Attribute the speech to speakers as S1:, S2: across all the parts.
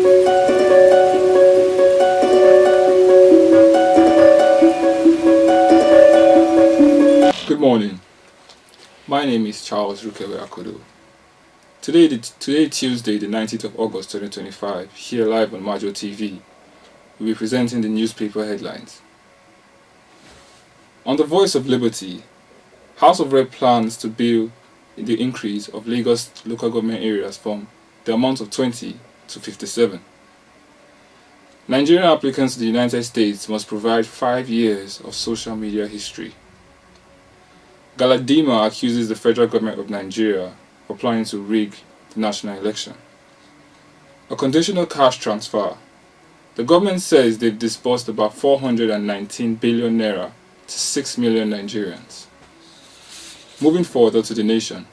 S1: Good morning. My name is Charles Rukewe AKUDO. Today, Tuesday, the 19th of August 2025, here live on Majo TV, we'll be presenting the newspaper headlines. On the Voice of Liberty, House of Rep plans to bill the increase of Lagos local government areas from the amount of 20 to 57. Nigerian applicants to the United States must provide 5 years of social media history. Galadima accuses the federal government of Nigeria for planning to rig the national election. A conditional cash transfer. The government says they've disbursed about 419 billion naira to 6 million Nigerians. Moving further to the nation.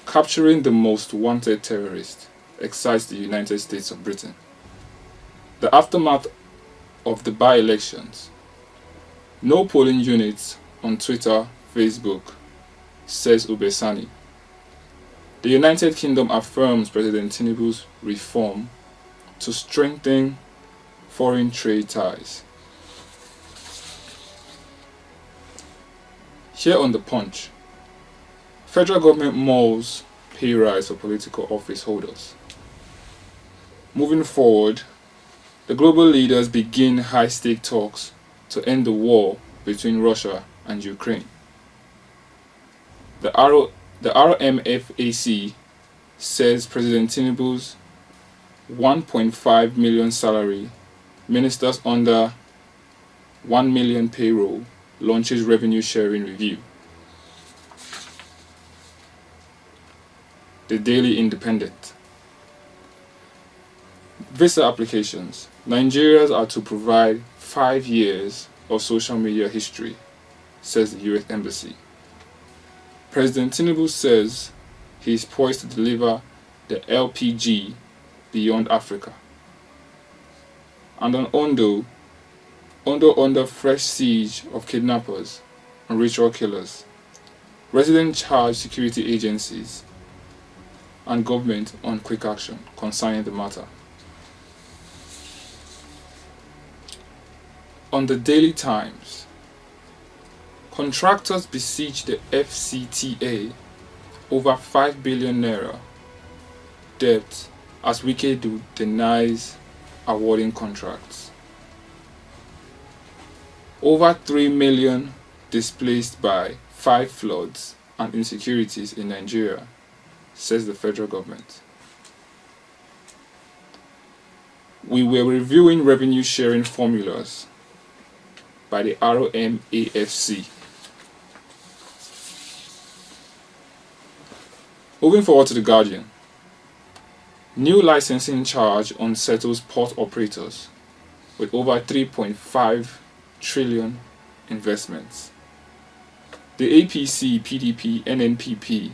S1: Capturing the most wanted terrorist excites the United States of Britain. The aftermath of the by-elections. No polling units on Twitter, Facebook, says Ubesani. The United Kingdom affirms President Tinubu's reform to strengthen foreign trade ties. Here on the Punch, federal government mulls pay rise for political office holders. Moving forward, the global leaders begin high-stake talks to end the war between Russia and Ukraine. The RMFAC says President Tinubu's 1.5 million salary, ministers under 1 million payroll, launches revenue sharing review. The Daily Independent. Visa applications. Nigerians are to provide 5 years of social media history, says the US Embassy. President Tinubu says he is poised to deliver the LPG beyond Africa. And on Ondo under fresh siege of kidnappers and ritual killers, residents charge security agencies and government on quick action concerning the matter. On the Daily Times, contractors besiege the FCTA over 5 billion naira debt as Wike denies awarding contracts. Over 3 million displaced by 5 floods and insecurities in Nigeria, says the federal government. We were reviewing revenue sharing formulas by the RMAFC. Moving forward to The Guardian. New licensing charge unsettles port operators with over 3.5 trillion investments. The APC, PDP, NNPP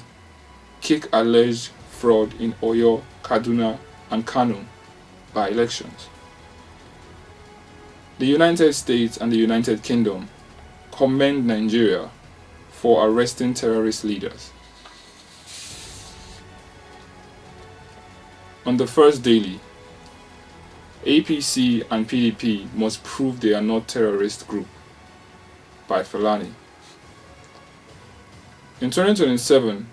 S1: kick alleged fraud in Oyo, Kaduna, and Kano by elections. The United States and the United Kingdom commend Nigeria for arresting terrorist leaders. On the First Daily, APC and PDP must prove they are not terrorist group by Fulani. In 2027,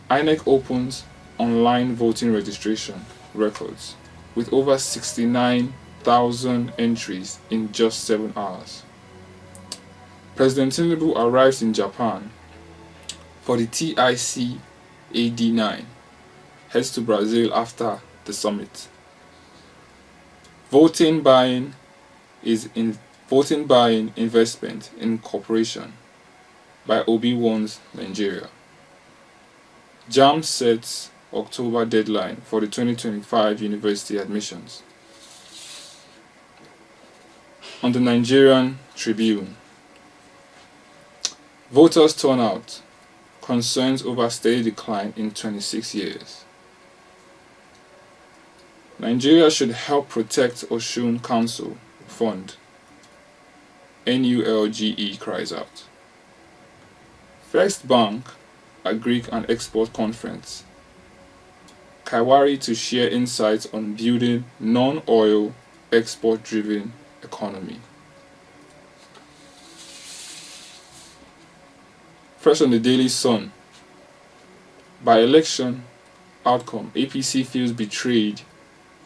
S1: INEC opens online voting registration records with over 69,000 entries in just 7 hours. President Tinubu arrives in Japan for the TIC AD9, heads to Brazil after the summit. Voting buying investment in corporation by Obi warns Nigeria. JAMB sets October deadline for the 2025 university admissions. On the Nigerian Tribune, voters turnout, concerns over steady decline in 26 years. Nigeria should help protect Osun Council Fund. NULGE cries out. First Bank, a Greek and Export Conference. Kaiwari to share insights on building non-oil export-driven economy. First on the Daily Sun. By election outcome, APC feels betrayed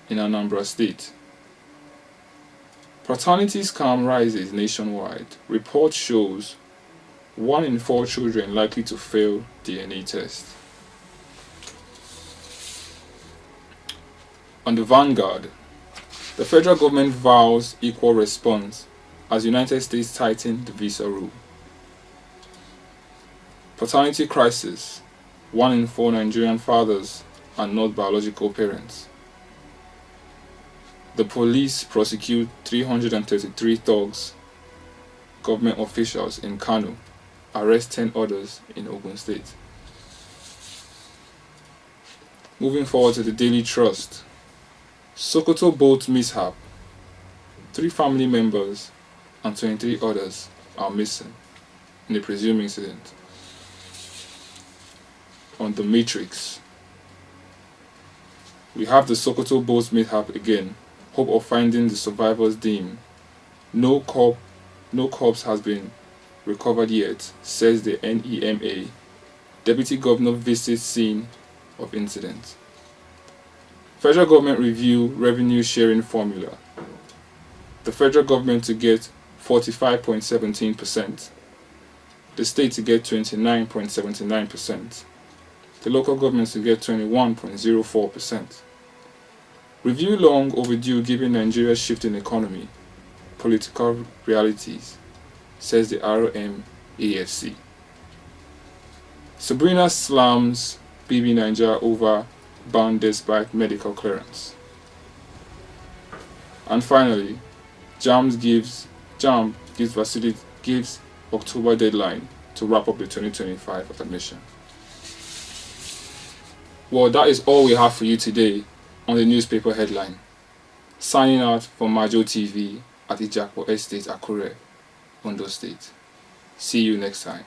S1: in Anambra State. Paternity scam rises nationwide. Report shows 1 in 4 children likely to fail DNA test. On the Vanguard, the federal government vows equal response as United States tighten the visa rule. Paternity crisis. 1 in 4 Nigerian fathers are not biological parents. The police prosecute 333 thugs. Government officials in Kano arrest 10 others in Ogun State. Moving forward to the Daily Trust. Sokoto boat mishap. 3 family members and 23 others are missing in the presumed incident. On the Matrix, we have the Sokoto boat mishap again. Hope of finding the survivors dim. No corpse has been recovered yet, says the NEMA. Deputy Governor visits scene of incident. Federal government review revenue sharing formula. The federal government to get 45.17%. The state to get 29.79%. The local governments to get 21.04%. Review long overdue given Nigeria's shifting economy, political realities, says the RMAFC. Sabrina slams BB Nigeria over ban despite medical clearance. And finally, JAMB gives October deadline to wrap up the 2025 admission. Well, that is all we have for you today on the newspaper headline. Signing out from Majo TV at Ijakpo Estate, Akure, Ondo State. See you next time.